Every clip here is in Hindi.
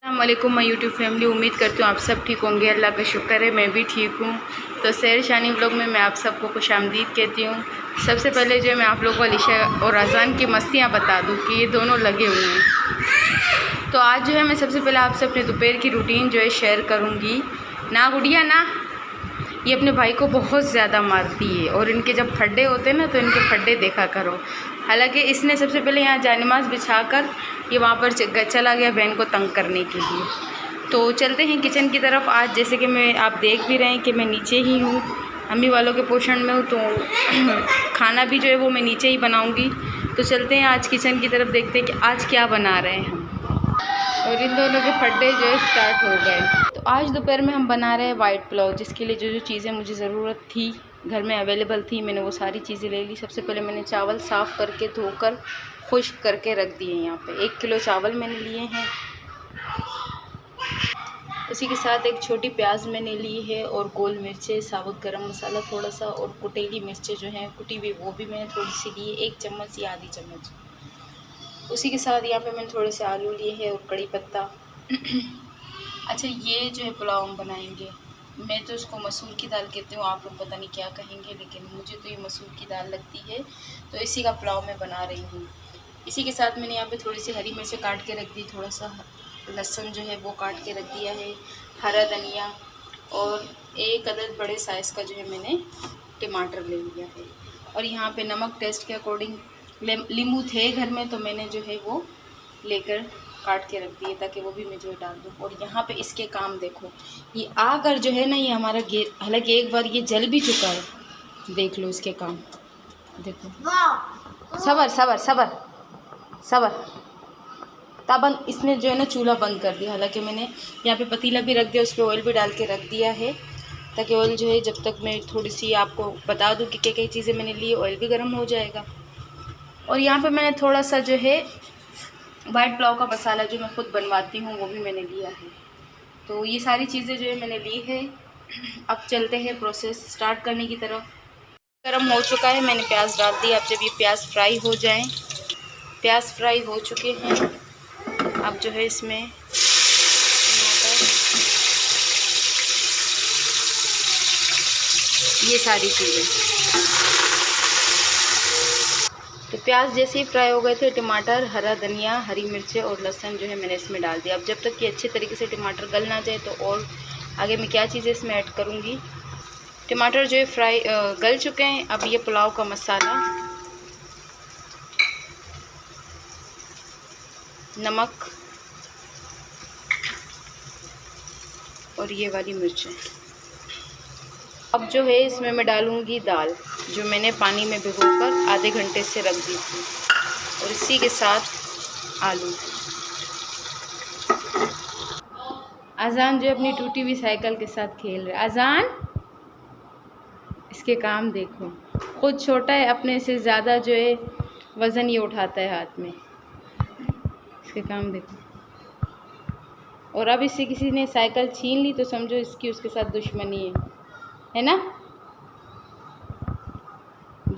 अस्सलामुअलैकुम माय यूट्यूब फैमिली। उम्मीद करती हूँ आप सब ठीक होंगे। अल्लाह का शुक्र है मैं भी ठीक हूँ। तो सैर शानी व्लॉग में मैं आप सबको खुशामदीद कहती हूँ। सबसे पहले जो है मैं आप लोगों को अलीशा और अजान की मस्तियाँ बता दूँ कि ये दोनों लगे हुए हैं। तो आज जो है मैं सबसे पहले आपसे अपने दोपहर की रूटीन जो है शेयर करूँगी। ना गुड़िया ना, ये अपने भाई को बहुत ज़्यादा मारती है और इनके जब फड्डे होते हैं ना तो इनके फड्डे देखा करो। हालांकि इसने सबसे पहले यहाँ जानिमाज़ बिछाकर ये वहाँ पर चला गया बहन को तंग करने के लिए। तो चलते हैं किचन की तरफ। आज जैसे कि मैं आप देख भी रहे हैं कि मैं नीचे ही हूँ, अम्मी वालों के पोषण में हूँ, तो खाना भी जो है वो मैं नीचे ही बनाऊँगी। तो चलते हैं आज किचन की तरफ, देखते हैं कि आज क्या बना रहे हैं हम। और इन दोनों के फड्डे जो है स्टार्ट हो गए। तो आज दोपहर में हम बना रहे हैं वाइट पुलाव, जिसके लिए जो जो चीज़ें मुझे ज़रूरत थी घर में अवेलेबल थी मैंने वो सारी चीज़ें ले ली। सबसे पहले मैंने चावल साफ़ करके धोकर खुश्क करके रख दिए। यहाँ पे 1 किलो चावल मैंने लिए हैं। उसी के साथ एक छोटी प्याज मैंने ली है और गोल मिर्चें, साबुत गरम मसाला थोड़ा सा, और कुटेली मिर्चें जो हैं कुटी हुई वो भी मैंने थोड़ी सी ली, 1 चम्मच या आधी चम्मच। उसी के साथ यहाँ पे मैंने थोड़े से आलू लिए हैं और कड़ी पत्ता। अच्छा, ये जो है पुलाव हम बनाएंगे, मैं तो इसको मसूर की दाल कहती हूँ, आप लोग पता नहीं क्या कहेंगे, लेकिन मुझे तो ये मसूर की दाल लगती है। तो इसी का पुलाव मैं बना रही हूँ। इसी के साथ मैंने यहाँ पे थोड़ी सी हरी मिर्चें काट के रख दी, थोड़ा सा लहसुन जो है वो काट के रख दिया है, हरा धनिया, और 1 अदद बड़े साइज़ का जो है मैंने टमाटर ले लिया है। और यहाँ पे नमक टेस्ट के अकॉर्डिंग, नींबू थे घर में तो मैंने जो है वो लेकर काट के रख दिए ताकि वो भी मैं जो है डाल दूँ। और यहाँ पे इसके काम देखो, ये आकर जो है ना ये हमारा हालांकि एक बार ये जल भी चुका है, देख लो इसके काम, देखो। सबर सबर सबर सबर ताबन, इसने जो है ना चूल्हा बंद कर दिया। हालांकि मैंने यहाँ पे पतीला भी रख दिया, उस पर ऑयल भी डाल के रख दिया है, ताकि ऑयल जो है जब तक मैं थोड़ी सी आपको बता दूँ कि क्या क्या चीज़ें मैंने ली, ऑयल भी गर्म हो जाएगा। और यहाँ पे मैंने थोड़ा सा जो है वाइट पुलाव का मसाला जो मैं खुद बनवाती हूँ वो भी मैंने लिया है। तो ये सारी चीज़ें जो है मैंने ली है। अब चलते हैं प्रोसेस स्टार्ट करने की तरफ। गरम हो चुका है, मैंने प्याज डाल दिया। अब जब ये प्याज फ्राई हो जाएं, प्याज फ्राई हो चुके हैं, अब जो है इसमें ये सारी चीज़ें, तो प्याज जैसे ही फ्राई हो गए थे, टमाटर, हरा धनिया, हरी मिर्चें और लहसुन जो है मैंने इसमें डाल दिया। अब जब तक कि अच्छे तरीके से टमाटर गल ना जाए, तो और आगे मैं क्या चीज़ें इसमें ऐड करूँगी। टमाटर जो है फ्राई गल चुके हैं। अब ये पुलाव का मसाला, नमक और ये वाली मिर्चें। अब जो है इसमें मैं डालूँगी दाल जो मैंने पानी में भिगोकर आधे घंटे से रख दी थी, और इसी के साथ आलू। अजान जो अपनी टूटी हुई साइकिल के साथ खेल रहा है। अजान, इसके काम देखो, खुद छोटा है, अपने से ज़्यादा जो है वज़न ये उठाता है हाथ में। इसके काम देखो। और अब इससे किसी ने साइकिल छीन ली तो समझो इसकी उसके साथ दुश्मनी है ना।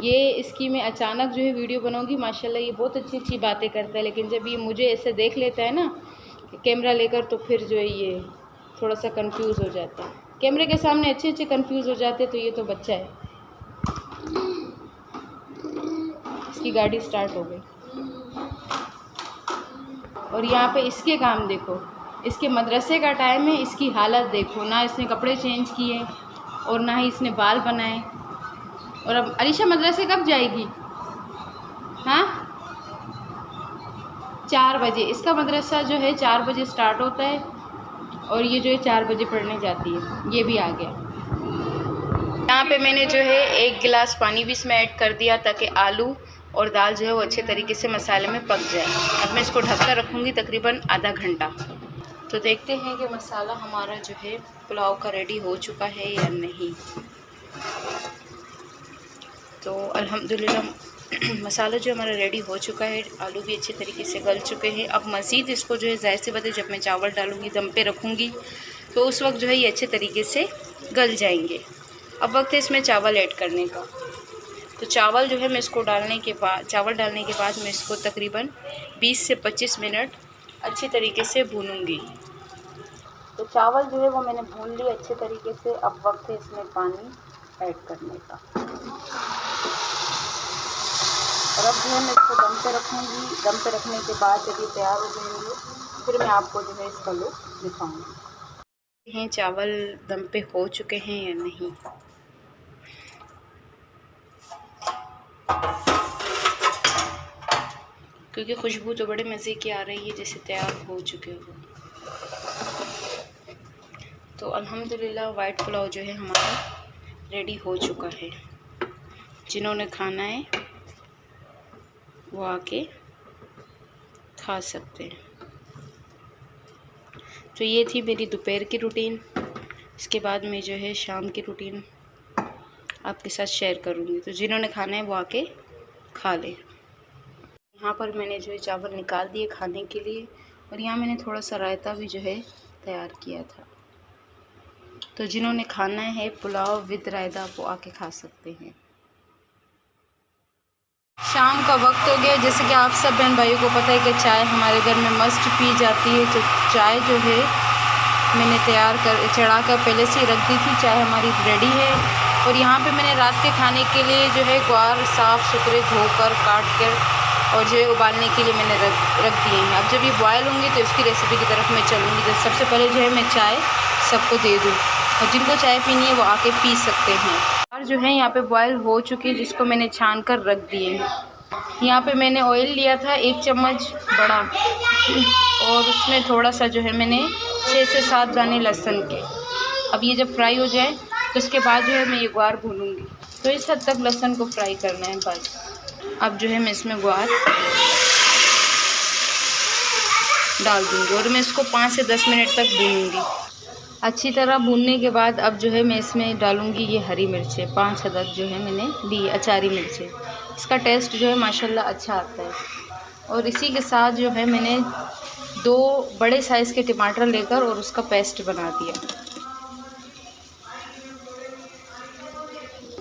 ये इसकी मैं अचानक जो है वीडियो बनाऊंगी। माशाल्लाह ये बहुत अच्छी अच्छी बातें करता है, लेकिन जब ये मुझे ऐसे देख लेता है ना कैमरा लेकर, तो फिर जो है ये थोड़ा सा कंफ्यूज हो जाता है। कैमरे के सामने अच्छे अच्छे कंफ्यूज हो जाते, तो ये तो बच्चा है। इसकी गाड़ी स्टार्ट हो गई। और यहाँ पे इसके काम देखो, इसके मदरसे का टाइम है, इसकी हालत देखो, ना इसने कपड़े चेंज किए और ना ही इसने बाल बनाए। और अब अलीशा मदरसे कब जाएगी? हाँ, 4 बजे। इसका मदरसा जो है 4 बजे स्टार्ट होता है, और ये जो है 4 बजे पढ़ने जाती है। ये भी आ गया। यहाँ पे मैंने जो है 1 गिलास पानी भी इसमें ऐड कर दिया, ताकि आलू और दाल जो है वो अच्छे तरीके से मसाले में पक जाए। अब मैं इसको ढककर रखूँगी तकरीबन आधा घंटा। तो देखते हैं कि मसाला हमारा जो है पुलाव का रेडी हो चुका है या नहीं। तो अल्हम्दुलिल्लाह मसाला जो हमारा रेडी हो चुका है, आलू भी अच्छे तरीके से गल चुके हैं। अब मज़ीद इसको जो है ज़ाहिर सी बात है, जब मैं चावल डालूँगी दम पे रखूँगी तो उस वक्त जो है ये अच्छे तरीके से गल जाएंगे। अब वक्त है इसमें चावल ऐड करने का। तो चावल जो है मैं इसको चावल डालने के बाद मैं इसको तकरीबन 20 से 25 मिनट अच्छी तरीके से भूनूँगी। तो चावल जो है वो मैंने भून लिए अच्छे तरीके से। अब वक्त है इसमें पानी ऐड करने का। और अब जो है मैं इसको दम पे रखूँगी। दम पे रखने के बाद जब ये तैयार हो जाएंगे फिर मैं आपको जो है इसका लुक दिखाऊँगी। हैं चावल दम पे हो चुके हैं या नहीं। क्योंकि खुशबू तो बड़े मज़े की आ रही है, जैसे तैयार हो चुके हो। तो अल्हम्दुलिल्लाह वाइट पुलाव जो है हमारा रेडी हो चुका है। जिन्होंने खाना है वो आके खा सकते हैं। तो ये थी मेरी दोपहर की रूटीन। इसके बाद मैं जो है शाम की रूटीन आपके साथ शेयर करूँगी। तो जिन्होंने खाना है वो आके खा ले। यहाँ पर मैंने जो है चावल निकाल दिए खाने के लिए, और यहाँ मैंने थोड़ा सा रायता भी जो है तैयार किया था। तो जिन्होंने खाना है पुलाव विद रायता वो आके खा सकते हैं। शाम का वक्त हो गया। जैसे कि आप सब बहन भाइयों को पता है कि चाय हमारे घर में मस्ट पी जाती है। तो चाय जो है मैंने तैयार कर चढ़ा कर पहले से ही रख दी थी। चाय हमारी रेडी है। और यहाँ पे मैंने रात के खाने के लिए जो है ग्वार साफ़ सुथरे धोकर काट कर और जो है उबालने के लिए मैंने रख दिए हैं। अब जब ये बॉयल होंगे तो इसकी रेसिपी की तरफ मैं चलूँगी। तो सबसे पहले जो है मैं चाय सबको दे दूँ, और जिनको चाय पीनी है वो आके पी सकते हैं। और जो है यहाँ पे बॉयल हो चुकी है, जिसको मैंने छान कर रख दिए हैं। यहाँ पे मैंने ऑयल लिया था 1 चम्मच बड़ा, और उसमें थोड़ा सा जो है मैंने 6 से 7 दाने लहसुन के। अब ये जब फ्राई हो जाए तो उसके बाद जो है मैं ये ग्वार भूनूँगी। तो इस हद तक लहसुन को फ्राई करना है बस। अब जो है मैं इसमें ग्वार डाल दूँगी और मैं इसको 5 से 10 मिनट तक भूनूँगी। अच्छी तरह भूनने के बाद अब जो है मैं इसमें डालूँगी ये हरी मिर्चें। 5 अदद जो है मैंने ली अचारी मिर्चें। इसका टेस्ट जो है माशाल्लाह अच्छा आता है। और इसी के साथ जो है मैंने 2 बड़े साइज़ के टमाटर लेकर और उसका पेस्ट बना दिया।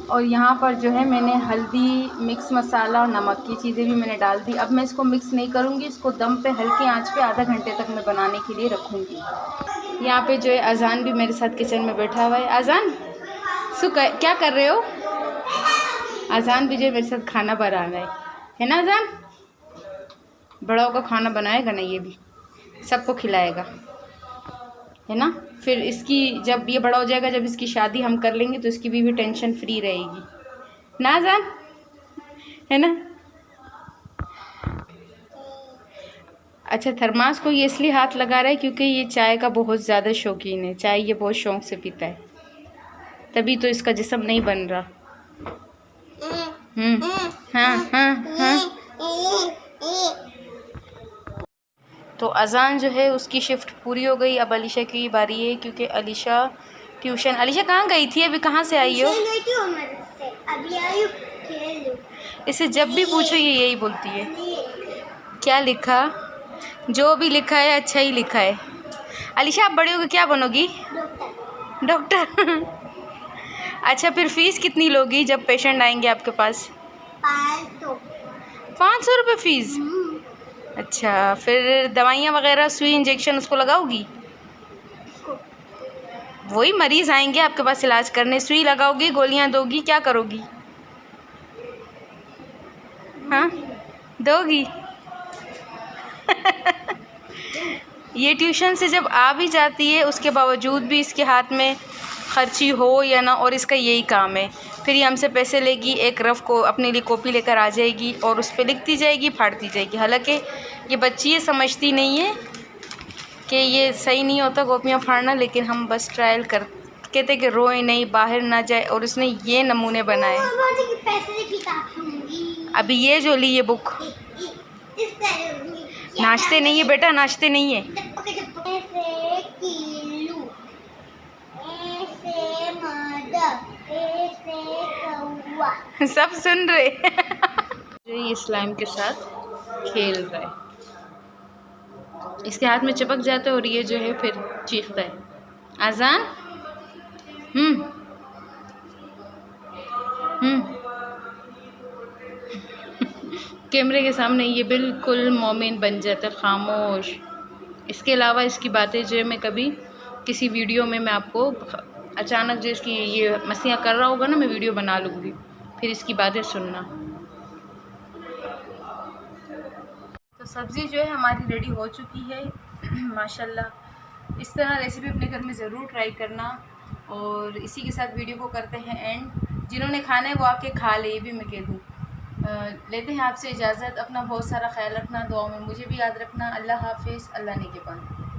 और यहाँ पर जो है मैंने हल्दी, मिक्स मसाला और नमक की चीज़ें भी मैंने डाल दी। अब मैं इसको मिक्स नहीं करूँगी, इसको दम पे हल्की आंच पे आधा घंटे तक मैं बनाने के लिए रखूँगी। यहाँ पे जो है अजान भी मेरे साथ किचन में बैठा हुआ है। अजान क्या कर रहे हो? अजान भी जो है मेरे साथ खाना बना रहा है ना अजान? बड़ा होकर खाना बनाएगा ना, ये भी सबको खिलाएगा, है ना। फिर इसकी जब ये बड़ा हो जाएगा, जब इसकी शादी हम कर लेंगे तो इसकी भी टेंशन फ्री रहेगी ना जान, है ना। अच्छा, थर्मास को ये इसलिए हाथ लगा रहा है क्योंकि ये चाय का बहुत ज़्यादा शौकीन है। चाय ये बहुत शौक़ से पीता है, तभी तो इसका जिस्म नहीं बन रहा। हाँ हाँ हाँ। तो अज़ान जो है उसकी शिफ्ट पूरी हो गई। अब अलीशा की बारी है, क्योंकि अलीशा ट्यूशन। अलीशा कहाँ गई थी? अभी कहाँ से आई हो? अभी आई हूँ। इसे जब भी पूछो ये यही बोलती है। क्या लिखा? जो भी लिखा है अच्छा ही लिखा है। अलीशा आप बड़े होकर क्या बनोगी? डॉक्टर। अच्छा, फिर फ़ीस कितनी लोगी जब पेशेंट आएंगे आपके पास? 500 रुपये फ़ीस? अच्छा, फिर दवाइयाँ वगैरह, सुई इंजेक्शन उसको लगाओगी? वही मरीज़ आएंगे आपके पास इलाज करने, सुई लगाओगी, गोलियाँ दोगी, क्या करोगी? हाँ दोगी। ये ट्यूशन से जब आ भी जाती है उसके बावजूद भी इसके हाथ में खर्ची हो या ना, और इसका यही काम है। फिर ये हमसे पैसे लेगी, एक रफ़ को अपने लिए कॉपी लेकर आ जाएगी और उस पर लिखती जाएगी, फाड़ती जाएगी। हालांकि ये बच्ची ये समझती नहीं है कि ये सही नहीं होता कॉपियाँ फाड़ना, लेकिन हम बस ट्रायल कर कहते कि रोए नहीं, बाहर ना जाए। और उसने ये नमूने बनाए। अभी ये जो ली ये बुक, नाचते नहीं है बेटा, नाचते नहीं है। सब सुन रहे। ये स्लाइम के साथ खेल रहा है, इसके हाथ में चिपक जाता है और ये जो है फिर चीखता है। आज़ान कैमरे के सामने ये बिल्कुल मोमिन बन जाता है, खामोश। इसके अलावा इसकी बातें जो है मैं कभी किसी वीडियो में मैं आपको अचानक जो इसकी ये मस्तियाँ कर रहा होगा ना, मैं वीडियो बना लूँगी, फिर इसकी बातें सुनना। तो सब्ज़ी जो है हमारी रेडी हो चुकी है माशाल्लाह। इस तरह रेसिपी अपने घर में ज़रूर ट्राई करना। और इसी के साथ वीडियो को करते हैं एंड। जिन्होंने खाना है वो आके खा ले, ये भी मैं कह दूँ। लेते हैं आपसे इजाज़त। अपना बहुत सारा ख्याल रखना, दुआ में मुझे भी याद रखना। अल्लाह हाफ़िज़, अल्लाह निगहबान।